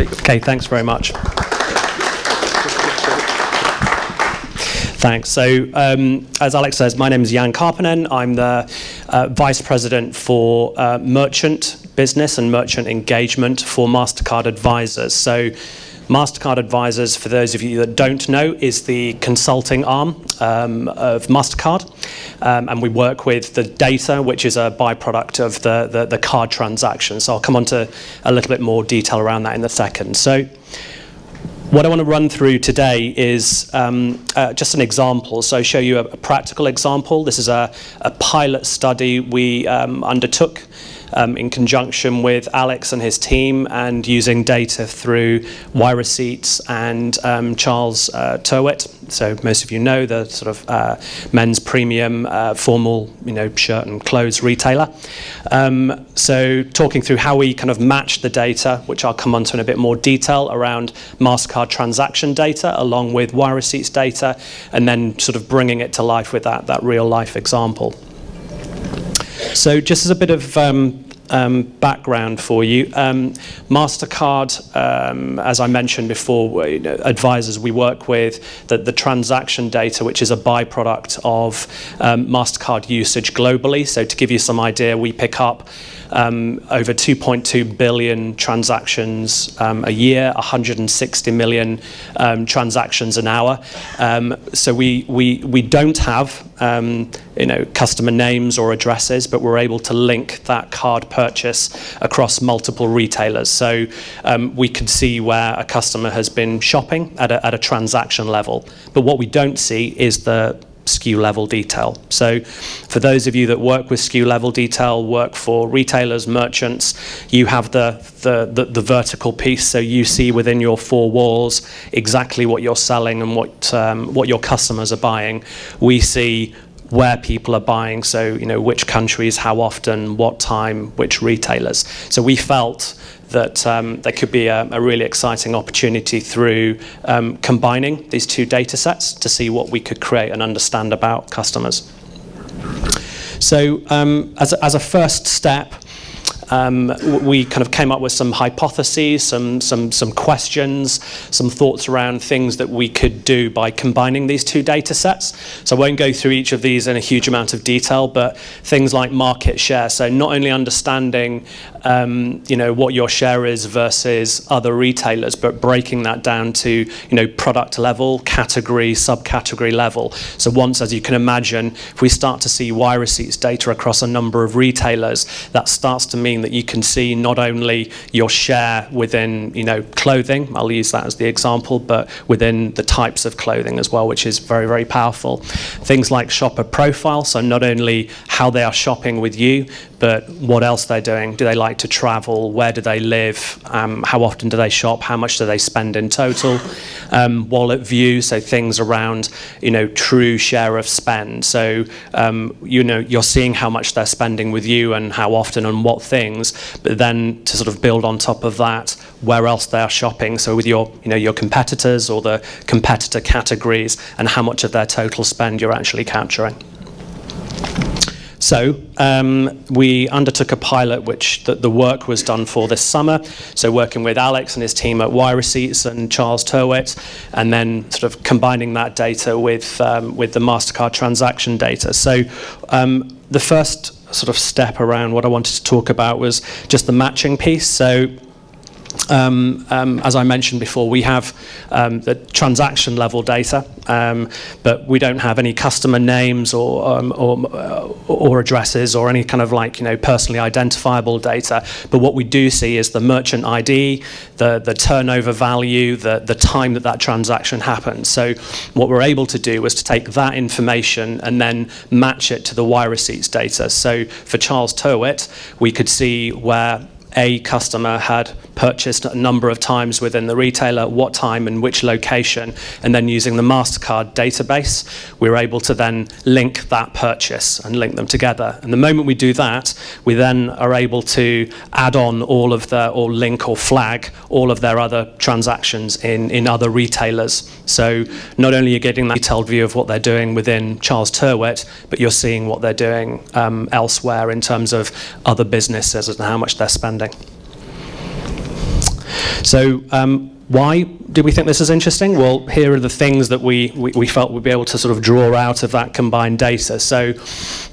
Okay, thanks very much. Thanks. So, as Alex says, my name is Jan Karpinen. I'm the Vice President for Merchant Business and Merchant Engagement for Mastercard Advisors. So, Mastercard Advisors, for those of you that don't know, is the consulting arm of Mastercard. And we work with the data, which is a byproduct of the card transaction. So I'll come on to a little bit more detail around that in a second. So what I want to run through today is just an example. So I'll show you a practical example. This is a pilot study we undertook in conjunction with Alex and his team, and using data through yReceipts and Charles Tyrwhitt. So most of you know the sort of men's premium formal, shirt and clothes retailer. So talking through how we kind of match the data, which I'll come on to in a bit more detail, around Mastercard transaction data along with yReceipts data, and then sort of bringing it to life with that real life example. So just as a bit of background for you, Mastercard, as I mentioned before, advisors we work with, the transaction data, which is a byproduct of Mastercard usage globally. So to give you some idea, we pick up over 2.2 billion transactions a year, 160 million transactions an hour. So we don't have customer names or addresses, but we're able to link that card purchase across multiple retailers. So we can see where a customer has been shopping at a transaction level. But what we don't see is the SKU level detail. So for those of you that work with SKU level detail, work for retailers, merchants, you have the vertical piece, so you see within your four walls exactly what you're selling and what your customers are buying. We see where people are buying, so which countries, how often, what time, which retailers. So we felt that there could be a really exciting opportunity through combining these two data sets to see what we could create and understand about customers. So as a first step, we kind of came up with some hypotheses, some questions, some thoughts around things that we could do by combining these two data sets. So I won't go through each of these in a huge amount of detail, but things like market share. So not only understanding what your share is versus other retailers, but breaking that down to product level, category, subcategory level. So once, as you can imagine, if we start to see yReceipts data across a number of retailers, that starts to mean that you can see not only your share within clothing, I'll use that as the example, but within the types of clothing as well, which is very, very powerful. Things like shopper profile, so not only how they are shopping with you, but what else they're doing. Do they like to travel? Where do they live? How often do they shop? How much do they spend in total? Wallet view, so things around true share of spend. So you're seeing how much they're spending with you and how often and what things, but then to sort of build on top of that, where else they are shopping. So with your competitors or the competitor categories, and how much of their total spend you're actually capturing. So we undertook a pilot, which the work was done for this summer. So working with Alex and his team at yReceipts and Charles Tyrwhitt, and then sort of combining that data with the Mastercard transaction data. So the first sort of step around what I wanted to talk about was just the matching piece. So as I mentioned before, we have the transaction level data, but we don't have any customer names or addresses or any kind of personally identifiable data. But what we do see is the merchant ID, the turnover value, the time that transaction happened. So what we're able to do was to take that information and then match it to the yReceipts data. So for Charles Tyrwhitt, we could see where a customer had purchased a number of times within the retailer, what time and which location, and then using the Mastercard database, we were able to then link that purchase and link them together. And the moment we do that, we then are able to add on all of or link or flag all of their other transactions in other retailers. So not only are you getting that detailed view of what they're doing within Charles Tyrwhitt, but you're seeing what they're doing elsewhere in terms of other businesses and how much they're spending. So why do we think this is interesting? Well, here are the things that we felt we'd be able to sort of draw out of that combined data. So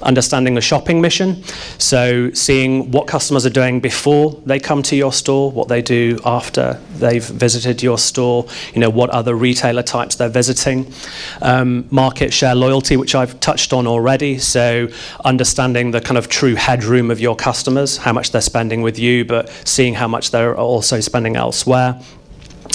understanding the shopping mission, so seeing what customers are doing before they come to your store, what they do after they've visited your store, what other retailer types they're visiting. Market share loyalty, which I've touched on already, so understanding the kind of true headroom of your customers, how much they're spending with you, but seeing how much they're also spending elsewhere.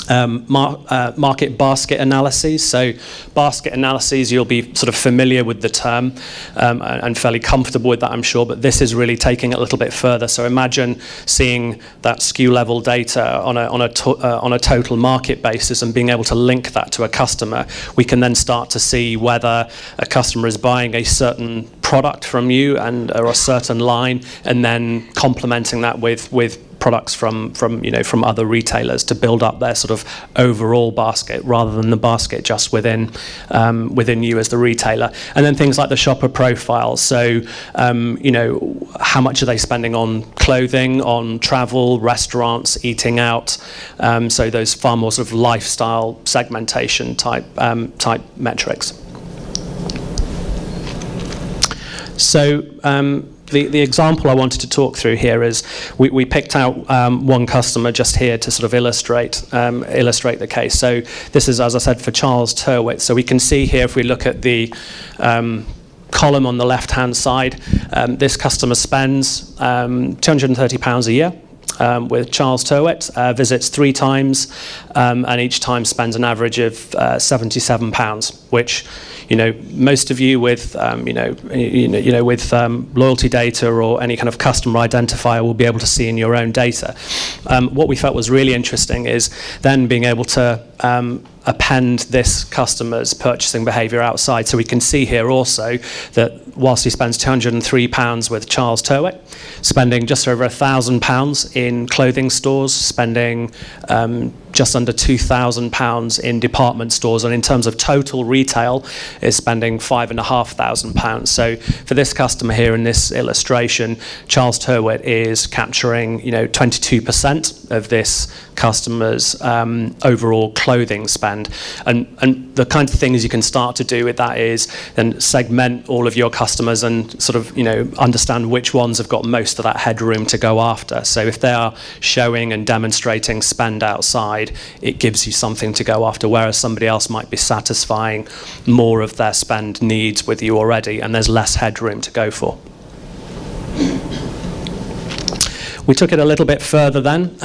Market basket analyses. So basket analyses, you'll be sort of familiar with the term and fairly comfortable with that, I'm sure, but this is really taking it a little bit further. So imagine seeing that SKU level data on a total market basis and being able to link that to a customer. We can then start to see whether a customer is buying a certain product from you or a certain line, and then complementing that with products from other retailers to build up their sort of overall basket rather than the basket just within you as the retailer. And then things like the shopper profiles. So how much are they spending on clothing, on travel, restaurants, eating out? So those far more sort of lifestyle segmentation type metrics. So the example I wanted to talk through here is we picked out one customer just here to sort of illustrate the case. So this is, as I said, for Charles Turwitt. So we can see here, if we look at the column on the left-hand side, this customer spends £230 a year. With Charles Turwitt, visits 3 times, and each time spends an average of £77, which most of you with with loyalty data or any kind of customer identifier will be able to see in your own data. What we felt was really interesting is then being able to append this customer's purchasing behaviour outside. So we can see here also that whilst he spends £203 with Charles Turwitt, spending just over £1,000 in clothing stores, spending just under £2,000 in department stores, and in terms of total retail is spending £5,500. So for this customer here in this illustration, Charles Turwitt is capturing 22% of this customer's overall clothing spend, and the kinds of things you can start to do with that is then segment all of your customers and sort of understand which ones have got most of that headroom to go after. So if they are showing and demonstrating spend outside, it gives you something to go after, whereas somebody else might be satisfying more of their spend needs with you already, and there's less headroom to go for. We took it a little bit further then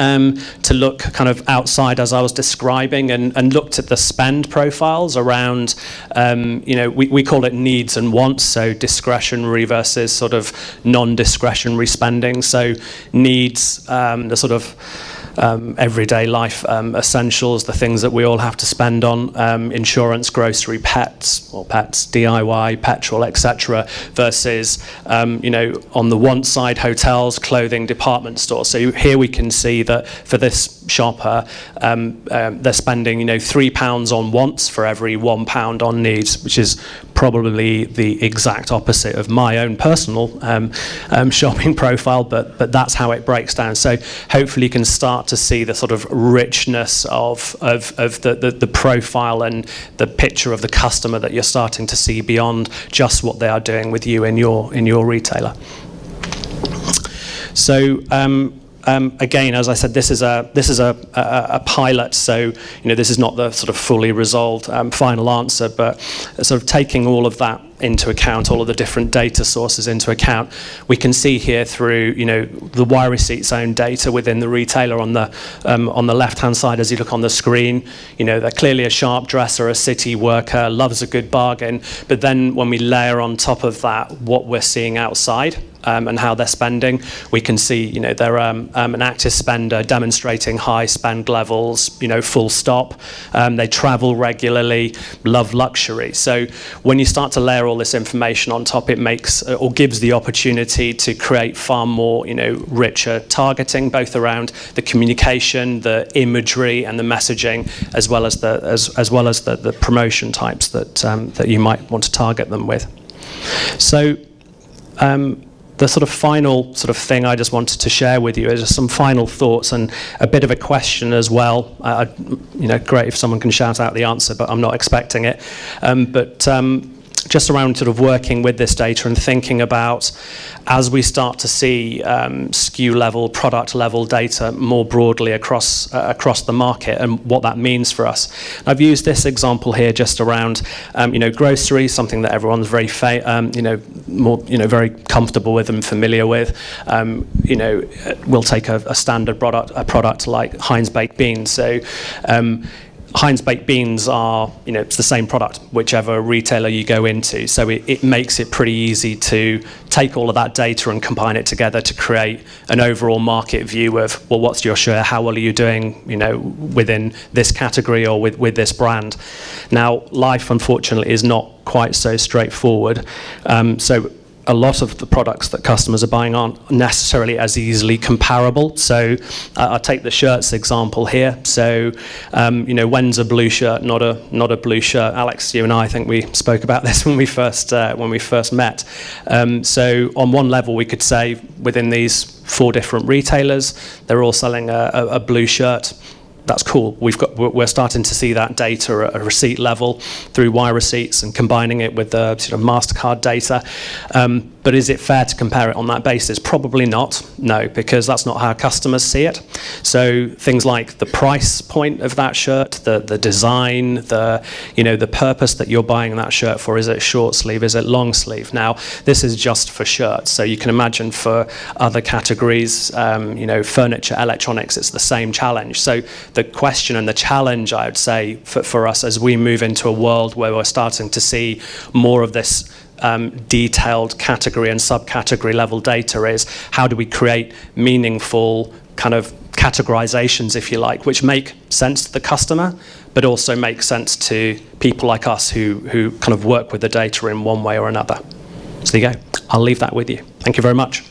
to look kind of outside, as I was describing, and looked at the spend profiles around, we call it needs and wants, so discretionary versus sort of non-discretionary spending. So needs, the sort of everyday life essentials, the things that we all have to spend on, insurance, grocery, pets, DIY, petrol, etc. versus, on the want side, hotels, clothing, department stores. So here we can see that for this shopper, they're spending, £3 on wants for every £1 on needs, which is probably the exact opposite of my own personal shopping profile, but that's how it breaks down. So hopefully you can start to see the sort of richness of the profile and the picture of the customer that you're starting to see beyond just what they are doing with you in your retailer. So again, as I said, this is a pilot, so this is not the sort of fully resolved final answer, but sort of taking all of that into account, all of the different data sources into account, we can see here through the yReceipts own data within the retailer on the left-hand side as you look on the screen. They're clearly a sharp dresser, a city worker, loves a good bargain, but then when we layer on top of that what we're seeing outside, and how they're spending, we can see they're an active spender demonstrating high spend levels, full stop. They travel regularly, love luxury. So when you start to layer all this information on top, it makes or gives the opportunity to create far more richer targeting, both around the communication, the imagery, and the messaging, as well as the promotion types that you might want to target them with. So the sort of final sort of thing I just wanted to share with you is just some final thoughts and a bit of a question as well. Great if someone can shout out the answer, but I'm not expecting it. Just around sort of working with this data and thinking about, as we start to see SKU level, product level data more broadly across the market and what that means for us. I've used this example here just around, groceries, something that everyone's very, very comfortable with and familiar with. We'll take a standard product like Heinz baked beans. So. Heinz baked beans are, it's the same product, whichever retailer you go into. So it makes it pretty easy to take all of that data and combine it together to create an overall market view of, well, what's your share? How well are you doing, within this category or with this brand? Now, life, unfortunately, is not quite so straightforward. So a lot of the products that customers are buying aren't necessarily as easily comparable. So I'll take the shirts example here. So, when's a blue shirt not a blue shirt? Alex, you and I think we spoke about this when we first met. So on one level, we could say within these 4 different retailers, they're all selling a blue shirt. That's cool. We're starting to see that data at a receipt level through yReceipts and combining it with the sort of Mastercard data. But is it fair to compare it on that basis? Probably not. No, because that's not how customers see it. So things like the price point of that shirt, the design, the purpose that you're buying that shirt for. Is it short sleeve? Is it long sleeve? Now, this is just for shirts. So you can imagine for other categories, furniture, electronics, it's the same challenge. So the question and the challenge, I would say, for us as we move into a world where we're starting to see more of this detailed category and subcategory level data is, how do we create meaningful kind of categorizations, if you like, which make sense to the customer, but also make sense to people like us who kind of work with the data in one way or another. So there you go. I'll leave that with you. Thank you very much.